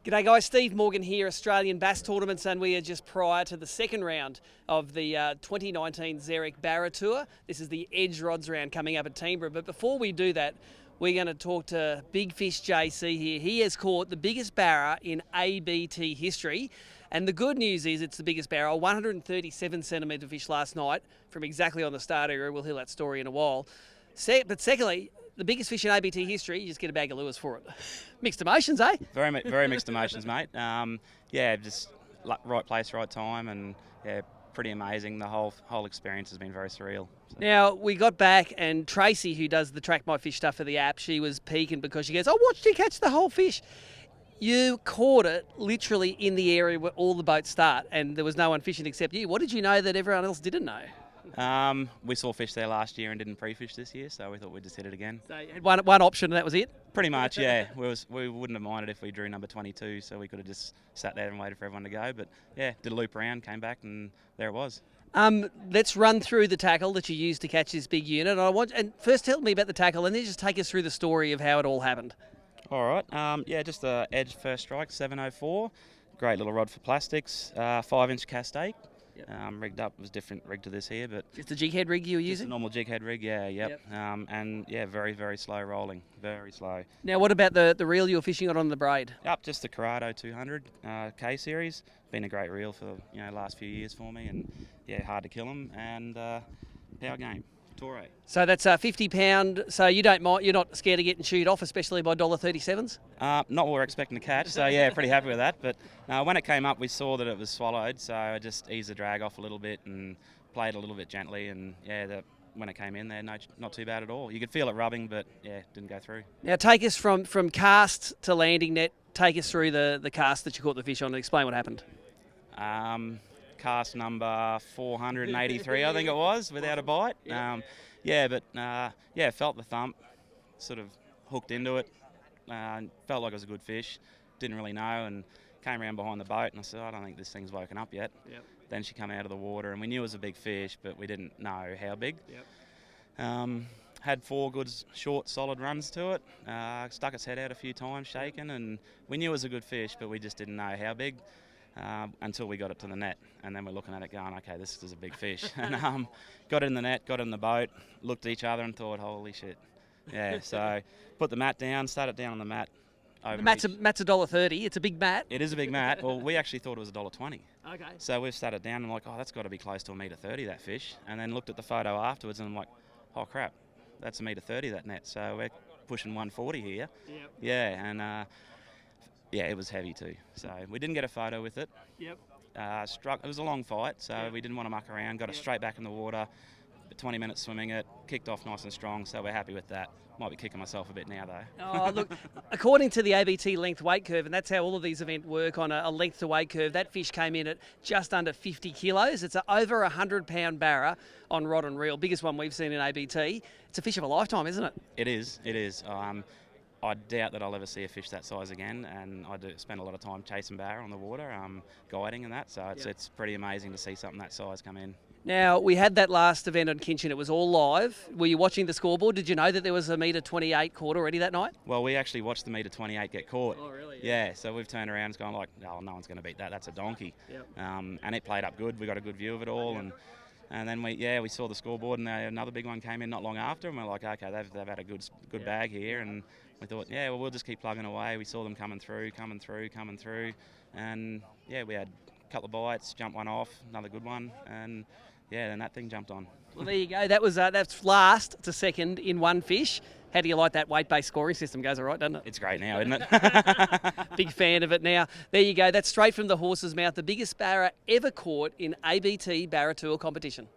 G'day guys, Steve Morgan here, Australian Bass Tournaments, and we are just prior to the second round of the 2019 ABT BARRA Tour. This is the Edge Rods round coming up at Teenborough, but before we do that, we're going to talk to Big Fish JC here. He has caught the biggest barra in ABT history, and the good news is it's the biggest barra, a 137 centimetre fish last night from exactly on the start area. We'll hear that story in a while. But secondly, the biggest fish in ABT history, you just get a bag of lures for it. Mixed emotions, eh? Very mixed emotions, mate. Yeah, just right place, right time, and yeah, pretty amazing. The whole experience has been very surreal. So. Now, we got back, and Tracy, who does the Track My Fish stuff for the app, she was peeking because she goes, "I watched you catch the whole fish." You caught it literally in the area where all the boats start, and there was no one fishing except you. What did you know that everyone else didn't know? We saw fish there last year and didn't pre-fish this year, so we thought we'd just hit it again. So you had one option and that was it? Pretty much, yeah. We wouldn't have minded if we drew number 22, so we could have just sat there and waited for everyone to go. But yeah, did a loop around, came back, and there it was. Let's run through the tackle that you used to catch this big unit. And first tell me about the tackle, and then just take us through the story of how it all happened. All right. Yeah, just a Edge first strike, 704. Great little rod for plastics, 5-inch cast stake. Yep. Rigged up, was different rig to this here, but just a jig head rig you were using? A normal jig head rig, yeah, yep. And yeah, very slow rolling, very slow. Now, what about the reel you were fishing on the braid? Yep, just the Corrado 200 K series. Been a great reel for last few years for me, and yeah, hard to kill them, and power game. Tour. So that's a £50. So you don't mind? You're not scared of getting chewed off, especially by $1.37s? Not what we're expecting to catch. So yeah, pretty happy with that. But when it came up, we saw that it was swallowed. So I just eased the drag off a little bit and played a little bit gently. And yeah, when it came in there, not too bad at all. You could feel it rubbing, but yeah, didn't go through. Now take us from cast to landing net. Take us through the cast that you caught the fish on and explain what happened. Cast number 483, I think it was, without a bite. Felt the thump, sort of hooked into it, felt like it was a good fish, didn't really know, and came around behind the boat, and I said, I don't think this thing's woken up yet. Yep. Then she came out of the water, and we knew it was a big fish, but we didn't know how big. Yep. Had 4 good, short, solid runs to it, stuck its head out a few times, shaking, and we knew it was a good fish, but we just didn't know how big. Until we got it to the net, and then we're looking at it going, okay, this is a big fish. And got it in the net, got it in the boat, looked at each other and thought, holy shit. Yeah, so put the mat down, started down on the mat. The mat's $1.30, it's a big mat. It is a big mat. Well, we actually thought it was $1.20. Okay. So we've started down and I'm like, oh, that's got to be close to $1.30, that fish. And then looked at the photo afterwards and I'm like, oh crap, that's $1.30, that net. So we're pushing 140 here. Yep. Yeah, and yeah, it was heavy too. So we didn't get a photo with it. Yep. It was a long fight, so we didn't want to muck around. Got it straight back in the water. 20 minutes swimming it, kicked off nice and strong, so we're happy with that. Might be kicking myself a bit now though. Oh, look, according to the ABT length weight curve, and that's how all of these events work on a length to weight curve, that fish came in at just under 50 kilos. It's over 100-pound barra on rod and reel, biggest one we've seen in ABT. It's a fish of a lifetime, isn't it? It is. I doubt that I'll ever see a fish that size again, and I do spend a lot of time chasing barra on the water, guiding and that, so it's pretty amazing to see something that size come in. Now, we had that last event on Kinchant, it was all live. Were you watching the scoreboard? Did you know that there was a $1.28 caught already that night? Well, we actually watched the $1.28 get caught. Oh, really? Yeah, so we've turned around and gone like, oh, no one's going to beat that, that's a donkey. Yep. And it played up good, we got a good view of it all, and then we saw the scoreboard, and another big one came in not long after, and we're like, okay, they've had a good bag here, and we thought, yeah, well, we'll just keep plugging away. We saw them coming through, and yeah, we had a couple of bites, jumped one off, another good one, and yeah, then that thing jumped on. Well, there you go. That's last to second in one fish. How do you like that weight-based scoring system? Goes all right, doesn't it? It's great now, isn't it? Big fan of it now. There you go. That's straight from the horse's mouth. The biggest barra ever caught in ABT BARRA Tour competition.